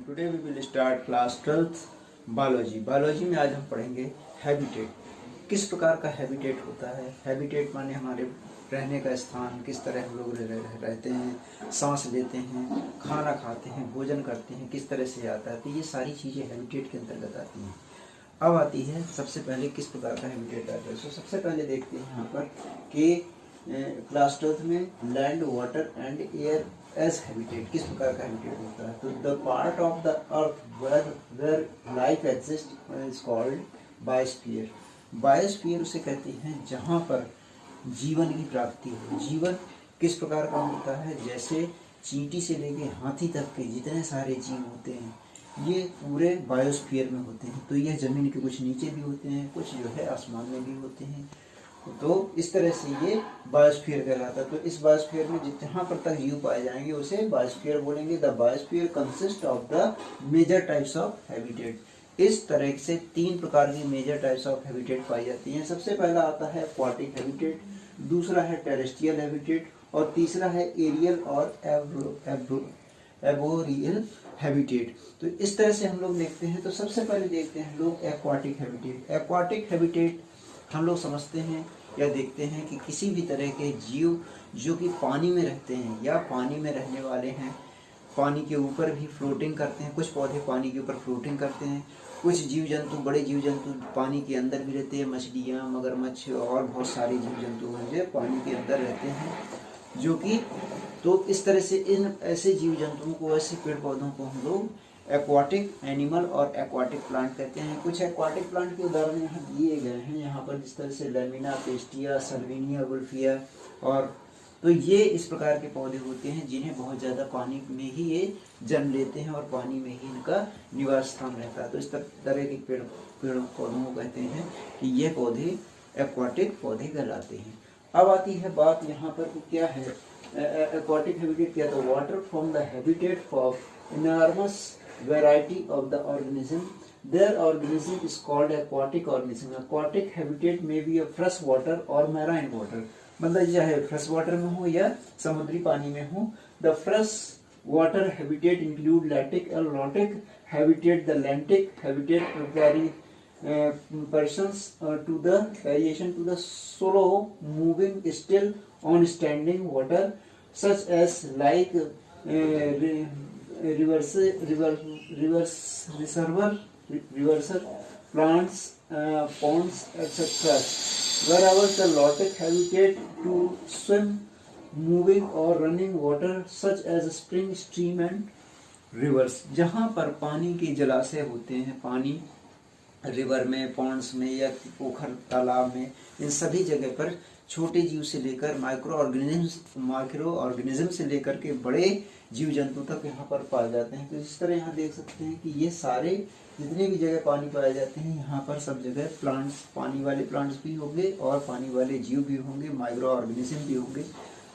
Today we will start class 12th biology. Biology में आज हम पढ़ेंगे हैबिटेट। किस प्रकार का हैबिटेट होता है। हैबिटेट माने हमारे रहने का स्थान, किस तरह हम लोग रहते हैं, सांस लेते हैं, खाना खाते हैं, भोजन करते हैं, किस तरह से आता है। तो ये सारी चीज़ें हैबिटेट के अंतर्गत आती हैं। अब आती है सबसे पहले किस प्रकार का हैबिटेट आता है। सबसे पहले देखते हैं यहाँ पर कि क्लास 12th में land, water and air as habitat किस प्रकार का हैबिटेट होता है। तो the part of the earth where life exist is called biosphere. Biosphere उसे कहते हैं जहाँ पर जीवन की प्राप्ति हो। जीवन किस प्रकार का होता है, जैसे चींटी से लेके हाथी तक के जितने सारे जीव होते हैं ये पूरे बायोस्फीयर में होते हैं। तो यह जमीन के कुछ नीचे भी होते हैं, कुछ जो है आसमान में भी होते हैं। तो इस तरह से ये बायोस्फीयर कहलाता है। तो इस बायोस्फीयर में जहाँ पर तक जीव पाए जाएंगे उसे बायोस्फीयर बोलेंगे। The biosphere consist of the major types of habitat. इस तरह से तीन प्रकार की मेजर टाइप्स ऑफ हैबिटेट पाई जाती हैं। सबसे पहला आता है एक्वाटिक हैबिटेट, दूसरा है टेरेस्ट्रियल हैबिटेट और तीसरा है एरियल और एबोरियल हैबिटेट। तो इस तरह से हम लोग देखते हैं। तो सबसे पहले देखते हैं लोग एक्वाटिक हैबिटेट। एक्वाटिक हैबिटेट हम लोग समझते हैं या देखते हैं कि किसी भी तरह के जीव जो कि पानी में रहते हैं या पानी में रहने वाले हैं, पानी के ऊपर भी फ्लोटिंग करते हैं। कुछ पौधे पानी के ऊपर फ्लोटिंग करते हैं, कुछ जीव जंतु, बड़े जीव जंतु पानी के अंदर भी रहते हैं, मछलियाँ, मगरमच्छ और बहुत सारे जीव जंतु हैं जो पानी के अंदर रहते हैं जो कि। तो इस तरह से इन ऐसे जीव जंतुओं को, ऐसे पेड़ पौधों को हम लोग एक्वाटिक एनिमल और एक्वाटिक प्लांट कहते हैं। कुछ एक्वाटिक प्लांट के उदाहरण यहाँ दिए गए हैं। यहाँ पर जिस तरह से लैमिना, पेस्टिया, सल्विनिया, वुल्फिया और तो ये इस प्रकार के पौधे होते हैं जिन्हें बहुत ज़्यादा पानी में ही ये जन्म लेते हैं और पानी में ही इनका निवास स्थान रहता है। तो इस तरह के पेड़ पौधों को कहते हैं कि ये पौधे एक्वाटिक पौधे कहलाते हैं। अब आती है बात यहाँ पर कि क्या है एक्वाटिक हैबिटेट। क्या तो water from the habitat of enormous variety of the organism. Their organism is called aquatic organism. Aquatic habitat may be a fresh water or marine water. मतलब चाहे फ्रेश वाटर में हो या समुद्री पानी में हो। The fresh water habitat include lactic and lotic habitat. The lactic habitat persons to the variation to the slow moving still on standing water such as like reverser plants, ponds, etc. Wherever the lotic habitat to swim, moving or running water such as spring, stream and rivers. जहाँ पर पानी के जलाशय होते हैं, पानी river में, Pond's में या पोखर तालाब में, इन सभी जगह पर छोटे जीव से लेकर माइक्रो ऑर्गेनिज्म से लेकर के बड़े जीव जंतु तक यहाँ पर पाए जाते हैं। तो इस तरह यहाँ देख सकते हैं कि ये सारे जितने भी जगह पानी पाए जाते हैं यहाँ पर सब जगह प्लांट्स, पानी वाले प्लांट्स भी होंगे और पानी वाले जीव भी होंगे, माइक्रो ऑर्गेनिज्म भी होंगे।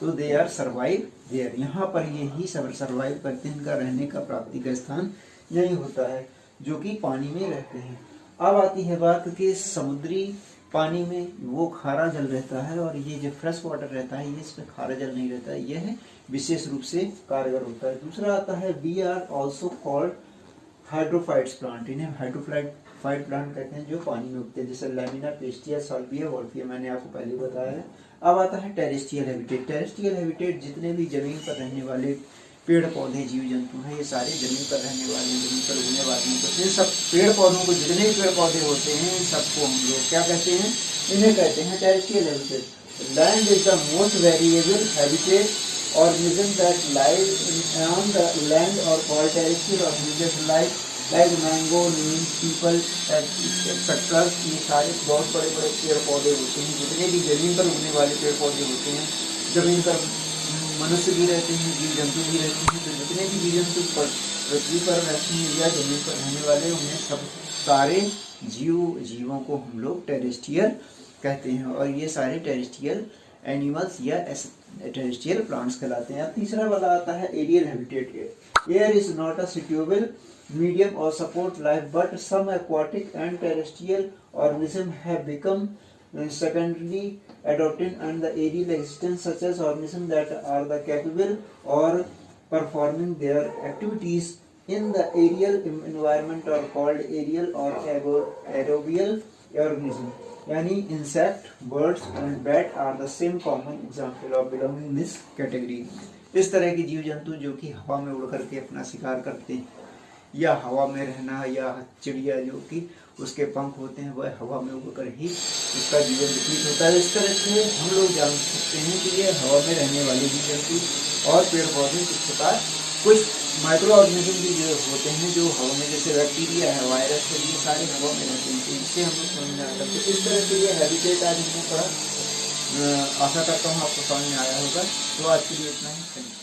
तो दे आर सर्वाइव देयर। यहाँ पर यही सब सर्वाइव करते हैं, इनका रहने का प्राप्ति का स्थान यही होता है जो कि पानी में रहते हैं। अब आती है बात कि समुद्री पानी में वो खारा जल रहता है और ये जो फ्रेश वाटर रहता है ये इसमें खारा जल नहीं रहता है। यह विशेष रूप से कारगर होता है। दूसरा आता है we are also called hydrophytes plant. इन्हें हाइड्रोफाइट प्लांट कहते हैं जो पानी में उगते हैं, जैसे लैमिना, पेस्टिया, साल्विया, वोल्फिया मैंने आपको पहले बताया है। अब आता है टेरेस्ट्रियल हैबिटेट। टेरेस्ट्रियल हैबिटेट जितने भी जमीन पर रहने वाले पेड़ पौधे, जीव जंतु हैं, ये सारे जमीन पर रहने वाले, जमीन पर उगने वाले हैं। तो इन सब पेड़ पौधों को, जितने भी पेड़ पौधे होते हैं, इन सबको हम लोग क्या कहते हैं, इन्हें कहते हैं terrestrial habitat. Land is the most variable habitat organism that live on the land or called terrestrial organisms like mango, neem, people etc. ये सारे बहुत बड़े बड़े पेड़ पौधे होते हैं। जितने भी जमीन पर उगने वाले पेड़ पौधे होते हैं, जमीन पर मनुष्य भी रहते हैं, जीव जंतु भी रहते हैं। तो जितने भी जीव जंतु पृथ्वी पर रहते हैं या जमीन पर रहने वाले, उन्हें सब सारे जीवों को हम लोग टेरेस्ट्रियल कहते हैं। और ये सारे टेरेस्ट्रियल एनिमल्स या टेरेस्ट्रियल प्लांट्स कहलाते हैं। तीसरा वाला आता है aerial habitat. Air is not a suitable medium और support life but some aquatic and terrestrial organism have become secondly adopted and the aerial existence such as organisms that are the capable or performing their activities in the aerial environment are called aerial or aerobial organism. यानी insect, birds and bat are the same common example of belonging in this category. इस तरह के जीव जंतु जो कि हवा में उड़ करके अपना शिकार करते हैं या हवा में रहना, या चिड़िया जो कि उसके पंख होते हैं वह हवा में उड़कर ही उसका जीवन व्यतीत होता है। इस तरह से हम लोग जान सकते हैं कि ये हवा में रहने वाले जीव जंतु और पेड़ पौधे इस प्रकार कुछ माइक्रो ऑर्गेनिज्म भी जो होते हैं जो हवा में, जैसे बैक्टीरिया है, वायरस है, ये सारे हवा में रहते हैं। तो इससे हम लोग समझ आ सकते हैं। इस तरह से ये हैबिटेट आज हमने पढ़ा। आशा करता हूँ आपको समझ में आया होगा। तो आज के लिए इतना ही।